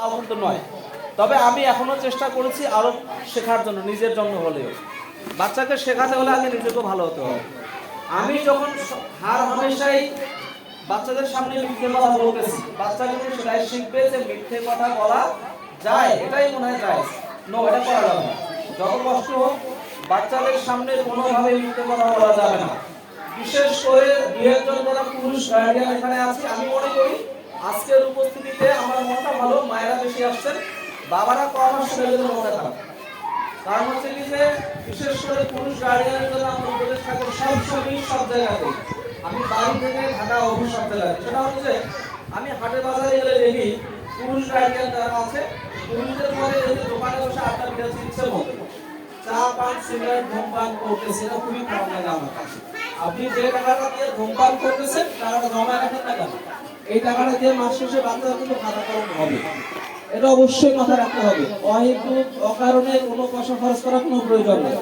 তাও কিন্তু নয়। তবে আমি এখনো চেষ্টা করেছি আরো শেখার জন্য, নিজের জন্য হলেও। বাচ্চাকে শেখাতে হলে আগে নিজেকেও ভালো হতে হবে। আমি যখন হার হামেশাই বাচ্চাদের সামনে মিথ্যে কথা বলতেছি, বাচ্চা কিন্তু সেটাই শিখবে যে মিথ্যে কথা বলা যায়, এটাই মনে হয় যায়। নো, এটা করা যাবে না। যত কষ্ট হোক বাচ্চাদের সামনে কোনোভাবে মিথ্যে কথা বলা যাবে না। বিশেষ করে দুই একজন যারা পুরুষ গার্ডিয়ান এখানে আছে, আমি মনে করি আজকের উপস্থিতিতে আমার মনটা ভালো, মায়েরা বেশি আসছেন, বাবারা কম আসলে মনে খারাপ। কারণ হচ্ছে কি যে বিশেষ করে পুরুষ গার্ডিয়ানের জন্য আমার উপদেশ থাকে সবসময় সব জায়গাতে। আমি বাড়ি থেকে ঢাকা অফিস সব জায়গায়, সেটা হচ্ছে আমি হাটে বাজারে গেলে দেখি পুরুষ গার্ডিয়ান যারা আছে, পুরুষদের পরে দোকানে বসে আড্ডা দিতে ইচ্ছে মতো চা পান সিগারেট ধূমপান করতেছে, এটা খুবই খারাপ লাগে আমার কাছে। আপনি যে টাকাটা দিয়ে ধূমপান করতেছেন টাকাটা জমা রাখেন না কেন? এই টাকাটা দিয়ে মাস শেষে বাচ্চারা কিন্তু খাতা কলম হবে, এটা অবশ্যই মাথায় রাখতে হবে। অহেতুক অকারণে কোনো পয়সা খরচ করার কোনো প্রয়োজন নেই।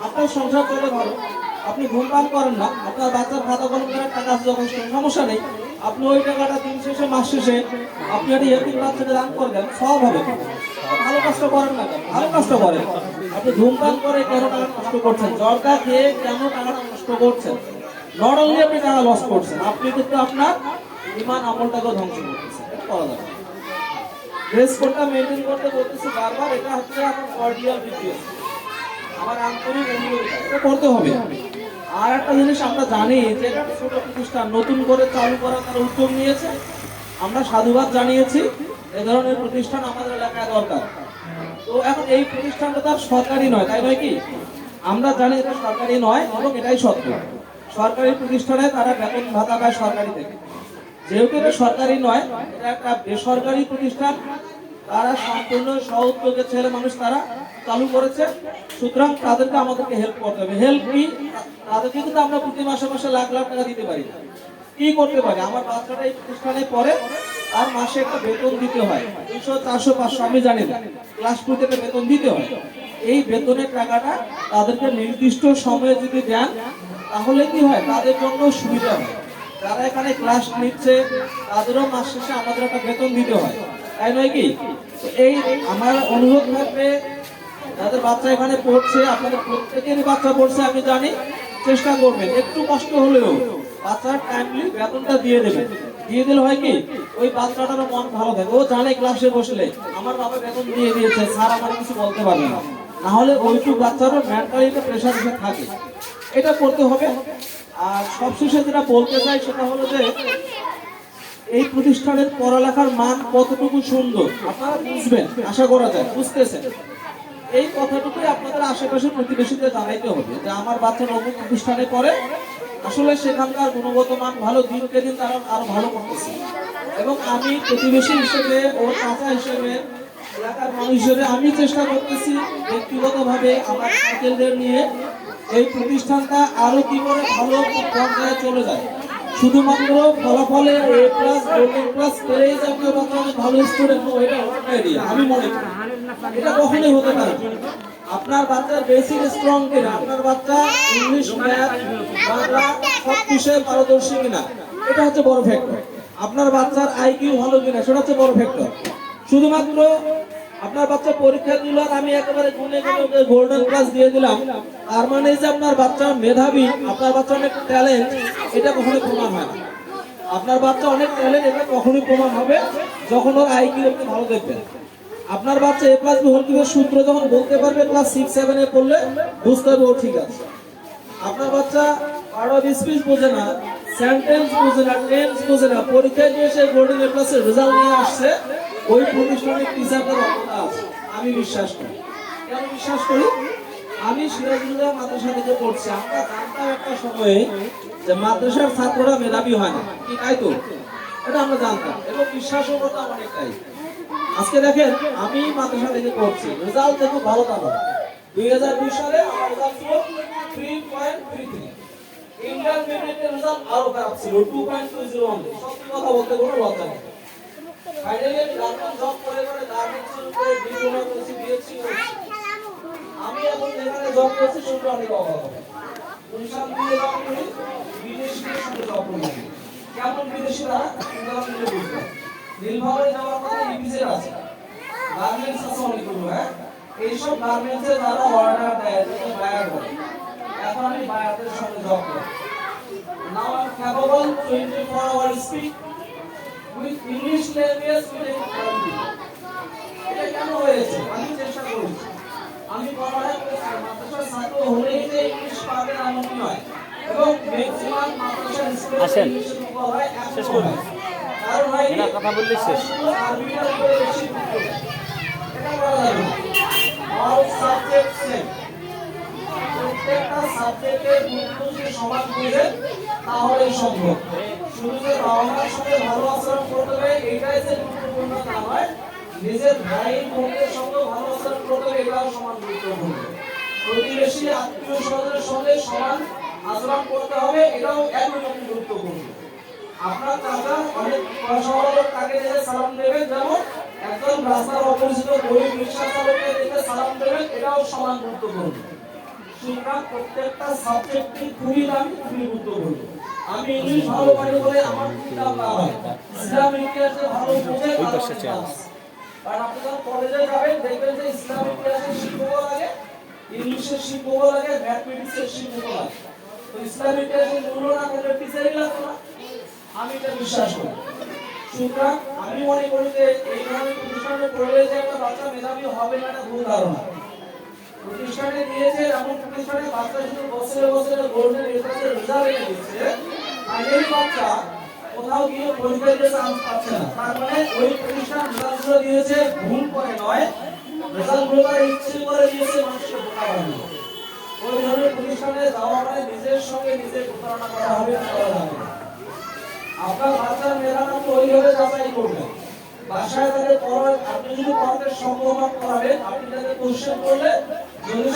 আপনার সংসার চলে ভালো, আপনি ধূমপান করেন না, আপনার বাচ্চার খাতা কলম করার টাকা যথেষ্ট, সমস্যা নেই। আপনি ওই টাকাটা দিন শেষে মাস শেষে আপনি একটা এতিম বাচ্চাকে দান করবেন, সব হবে। ভালো কাজটা করেন না কেন? ভালো কাজটা করেন। আপনি ধূমপান করে কেন টাকা নষ্ট করছেন? জর্দা খেয়ে কেন টাকাটা নষ্ট করছেন? নট অনলি আপনি টাকা লস করছেন, আপনি কিন্তু আপনার ইমান আমলটাকেও ধ্বংস করতেছেন। এটা করা যাবে। ড্রেস কোডটা মেইনটেইন করতে বলতেছি বারবার, এটা হচ্ছে আমার কর্ডিয়াল রিকোয়েস্ট, আমার আন্তরিক অনুরোধ, এটা করতে হবে। আর একটা জিনিস আমরা জানি যে একটা ছোট প্রতিষ্ঠান নতুন করে চালু করার তারা উদ্যোগ নিয়েছে, আমরা সাধুবাদ জানিয়েছি। এ ধরনের প্রতিষ্ঠান আমাদের এলাকায় দরকার। তো এখন এই প্রতিষ্ঠানটা তার সরকারি নয়, তাই নয় কি? আমরা জানি এটা সরকারি নয় এবং এটাই সত্য। সরকারি প্রতিষ্ঠানে তারা বেতন ভাতা পায় সরকারি থেকে, যেহেতু এটা সরকারি নয়, এটা একটা বেসরকারি প্রতিষ্ঠান, তারা সম্পূর্ণ সহযোগে ছেলে মানুষ তারা চালু করেছে। সুতরাং তাদেরকে আমাদেরকে হেল্প করতে হবে। হেল্প কি? তাদেরকে কিন্তু আমরা প্রতি মাসে মাসে লাখ লাখ টাকা দিতে পারি না। কি করতে পারি? আমার বাচ্চাটা এই প্রতিষ্ঠানে পড়ে, আর মাসে একটা বেতন দিতে হয় 300 400 500, আমি জানি না, ক্লাস 2 থেকে বেতন দিতে হয়। এই বেতনের টাকাটা তাদেরকে নির্দিষ্ট সময়ে যদি দেন তাহলে কি হয়, তাদের জন্য সুবিধা হয়। যারা এখানে ক্লাস নিচ্ছে তাদেরও মাস শেষে আমাদের একটা বেতন দিতে হয়, তাই নয় কি? এই আমার অনুরোধ থাকবে, যাদের বাচ্চা এখানে পড়ছে, আপনাদের প্রত্যেকেরই বাচ্চা পড়ছে আমি জানি, চেষ্টা করবেন একটু কষ্ট হলেও বাচ্চার টাইমলি বেতনটা দিয়ে দেবেন। দিয়ে দিলে হয় কি, ওই বাচ্চাটারও মন ভালো থাকে, ও জানে ক্লাসে বসলে আমার বাবা বেতন দিয়ে দিয়েছে, স্যার আমার কিছু বলতে পারবে না। না হলে ওইটুকু বাচ্চারও মেন্টালি একটা প্রেশার এসে থাকে, এটা করতে হবে। আর সবশেষে যেটা বলতে চাই সেটা হলো যে এই প্রতিষ্ঠানের পড়ালেখার মান কতটুকু সুন্দর আপনারা বুঝবেন, আশা করা যায় বুঝতেছেন। এই কথাটুকুই আপনাদের আশেপাশের প্রতিবেশীদের জানাইতে হবে যে আমার বাচ্চা অমুক প্রতিষ্ঠানে পড়ে, আসলে সেখানকার গুণগত মান ভালো, দিনকে দিন তারা আরো ভালো করতেছে। এবং আমি প্রতিবেশী হিসেবে ও চাচা হিসেবে, এলাকার মানুষ হিসেবে আমি চেষ্টা করতেছি ব্যক্তিগতভাবে আমার সার্কেলদের নিয়ে এই প্রতিষ্ঠানটা আরো কি করে ভালো পর্যায়ে চলে যায়। শুধুমাত্র ফলাফলে এ প্লাস গোল্ডেন প্লাস পেলেই যে আপনার বাচ্চা অনেক ভালো স্টুডেন্ট, এটা আইডিয়া আমি মনে করি এটা কখনোই হতে পারে। আপনার বাচ্চার বেসিক স্ট্রং কিনা, আপনার বাচ্চা ইংলিশ ম্যাথ বাংলা সব বিষয়ে পারদর্শী কিনা, এটা হচ্ছে বড় ফ্যাক্টর। আপনার বাচ্চার আইকিউ ভালো কিনা, সেটা হচ্ছে বড় ফ্যাক্টর। শুধুমাত্র আপনার বাচ্চা পরীক্ষা দিল আর আমি একেবারে গুনে গুনে গোল্ডেন ক্লাস দিয়ে দিলাম, তার মানে যে আপনার বাচ্চা মেধাবী, আপনার বাচ্চা অনেক ট্যালেন্ট, এটা কখনোই প্রমাণ হয় না। আপনার বাচ্চা অনেক ট্যালেন্ট, এটা কখনোই প্রমাণ হবে যখন ওর আইকিউ আপনি ভালো দেখবেন। আপনার বাচ্চা এ প্লাস বি হোল কিউবের সূত্র যখন বলতে পারবে ক্লাস 6 7 এ পড়লে, বুঝতে হবে ও ঠিক আছে। আপনার বাচ্চা আরো স্পিচ বোঝে না, সেন্টেন্স বোঝে না, টেন্স বোঝে না, পরীক্ষায় দিয়ে সে গোল্ডেন এ প্লাসের রেজাল্ট নিয়ে আসছে, ওই প্রতিষ্ঠানের টিচারদের অবদান আছে, আমি বিশ্বাস করি। কেন বিশ্বাস করি? আমি সিরাজুল্লাহ মাদ্রাসা থেকে পড়ছি, আমরা জানতাম একটা সময়ে যে মাদ্রাসার ছাত্ররা মেধাবী হয় না, কি তাই তো? এটা আমরা জানতাম এবং বিশ্বাসও করতাম অনেকটাই। আজকে দেখেন আমি মাদ্রাসা থেকে পড়ছি, রেজাল্ট দেখো ভালো তা 2002 সালে আমার রেজাল্ট ছিল 3.33, ইন্টারমিডিয়েটের রেজাল্ট আরো খারাপ ছিল 2.20। সত্যি কথা বলতে কোনো লজ্জা নেই। ফাইনালি আমি গার্মেন্টস জব করে গার্মেন্টসের উপরে ডিপ্লোমা করেছি, বিএসসি করেছি। আমি এখন যেখানে জব করছি শুনলে অনেক অবাক হবে। 19 সাল থেকে জব করি, বিদেশিদের সাথে জব করি। কেমন বিদেশিরা? নীলভাবে যাওয়ার পথে ইপিজেড আছে, গার্মেন্টস আছে অনেকগুলো, হ্যাঁ, এইসব গার্মেন্টসে যারা অর্ডার দেয় তাকে বায়ার বলে। এখন আমি বায়ারদের সঙ্গে জব করি। Now I'm capable 24 hours speak with English language with a quality. এটা কেন হয়েছে? আমি চেষ্টা করেছি। আমি পড়ালেখা করেছি, মাদ্রাসার ছাত্র হলেই যে ইংলিশ পারবেন এমন নয়, এবং ম্যাক্সিমাম মাদ্রাসার স্টুডেন্ট ইংলিশে দুর্বল হয়, শেষ করবে। কারণ ভাই এটা কথা বললি শেষ। আরবিটার উপরে বেশি গুরুত্ব দেয়। এটা বলা যাবে না। All subject same. প্রত্যেকটা সাবজেক্টের গুরুত্ব যদি সমান বুঝে তাহলেই সম্ভব। শুধু যে বাবা মার সঙ্গে ভালো আচরণ করতে হবে এটাই যে গুরুত্বপূর্ণ তা নয়, নিজের ভাই বোনদের সঙ্গে ভালো আচরণ করতে হবে এটাও সমান গুরুত্বপূর্ণ। প্রতিবেশী আত্মীয় স্বজনের সঙ্গে সমান আচরণ করতে হবে এটাও একই রকম গুরুত্বপূর্ণ। আপনার চাচা অনেক পয়সাওয়ালা লোক তাকে দেখে সালাম দেবেন, যেমন একজন রাস্তার অপরিচিত গরিব রিক্সা চালককে দেখে সালাম দেবেন, এটাও সমান গুরুত্বপূর্ণ। সুতরাং প্রত্যেকটা সাবজেক্টই খুবই দামি, খুবই গুরুত্বপূর্ণ। আমি ইংলিশ ভালো পারি বলে আমার কিতাব না হয়, ইসলাম ইতিহাসে ভালো বুঝে কারণ আপনি যখন কলেজে যাবেন দেখবেন যে ইসলাম ইতিহাসের শিক্ষক লাগে, ইংলিশের শিক্ষক লাগে, ম্যাথমেটিক্সের শিক্ষক লাগে। তো ইসলাম ইতিহাসের মূল্য না থাকলে টিচারই লাগতো না, আমি এটা বিশ্বাস করি। সুতরাং আমি মনে করি যে এই ধরনের প্রতিষ্ঠানে পড়লে যে একটা বাচ্চা মেধাবী হবে না, এটা ভুল ধারণা। প্রতিষ্ঠানে দিয়েছে এমন প্রতিষ্ঠানে বাচ্চা শুধু বছরে বছরে গোল্ডেন রেজাল্ট এনে দিচ্ছে, আগের বাচ্চা কোথাও গিয়ে পরীক্ষা দিতে চান্স পাচ্ছে না। তার মানে ওই প্রতিষ্ঠান রেজাল্টগুলো দিয়েছে ভুল করে নয়, রেজাল্টগুলো তারা ইচ্ছে করে দিয়েছে মানুষকে বোকা বানিয়ে। ওই ধরনের প্রতিষ্ঠানে যাওয়া মানে নিজের সঙ্গে নিজে প্রতারণা করা হবে, করা যাবে না। আপনার বাচ্চার মেধাটা আপনি ওইভাবে যাচাই করবেন। বাসায় তাদের পড়ার আপনি যদি পড়াতে সম্ভব করাবেন, আপনি তাদের কোশ্চেন করলে যদি